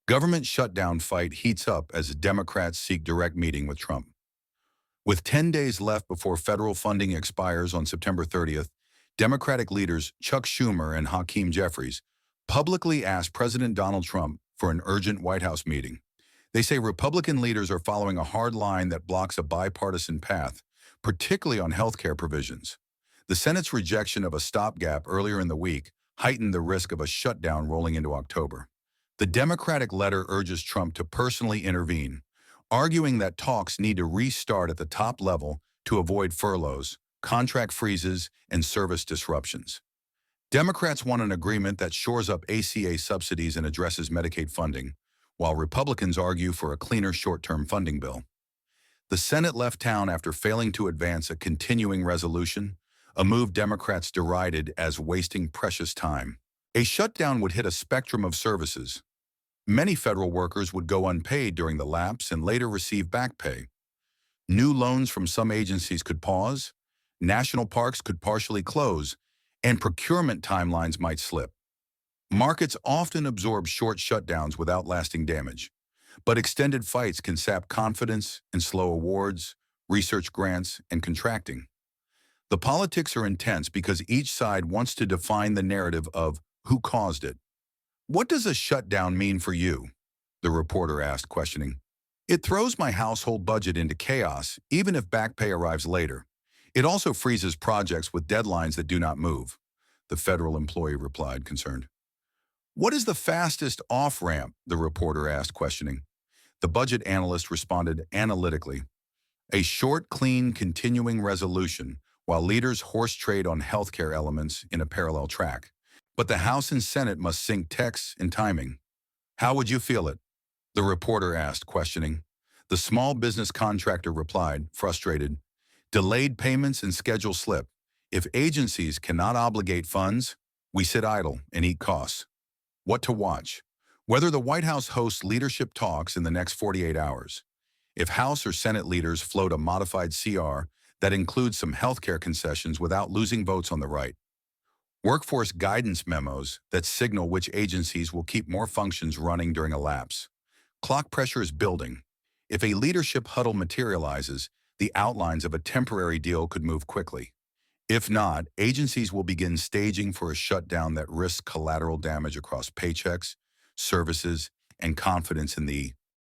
Government shutdown fight heats up as Democrats seek direct meeting with Trump. With 10 days left before federal funding expires on September 30th, Democratic leaders Chuck Schumer and Hakeem Jeffries publicly asked President Donald Trump for an urgent White House meeting. They say Republican leaders are following a hard line that blocks a bipartisan path, particularly on health care provisions. The Senate's rejection of a stopgap earlier in the week heightened the risk of a shutdown rolling into October. The Democratic letter urges Trump to personally intervene, arguing that talks need to restart at the top level to avoid furloughs, contract freezes, and service disruptions. Democrats want an agreement that shores up ACA subsidies and addresses Medicaid funding, while Republicans argue for a cleaner short-term funding bill. The Senate left town after failing to advance a continuing resolution, a move Democrats derided as wasting precious time. A shutdown would hit a spectrum of services. Many federal workers would go unpaid during the lapse and later receive back pay. New loans from some agencies could pause, national parks could partially close, and procurement timelines might slip. Markets often absorb short shutdowns without lasting damage, but extended fights can sap confidence and slow awards, research grants, and contracting. The politics are intense because each side wants to define the narrative of who caused it. "What does a shutdown mean for you?" the reporter asked, questioning. "It throws my household budget into chaos, even if back pay arrives later. It also freezes projects with deadlines that do not move," the federal employee replied, concerned. "What is the fastest off-ramp?" the reporter asked, questioning. The budget analyst responded analytically. "A short, clean, continuing resolution, while leaders horse trade on healthcare elements in a parallel track. But the House and Senate must sync texts and timing." "How would you feel it?" the reporter asked, questioning. The small business contractor replied, frustrated. "Delayed payments and schedule slip. If agencies cannot obligate funds, we sit idle and eat costs." What to watch? Whether the White House hosts leadership talks in the next 48 hours. If House or Senate leaders float a modified CR that includes some healthcare concessions without losing votes on the right. Workforce guidance memos that signal which agencies will keep more functions running during a lapse. Clock pressure is building. If a leadership huddle materializes, the outlines of a temporary deal could move quickly. If not, agencies will begin staging for a shutdown that risks collateral damage across paychecks, services, and confidence in the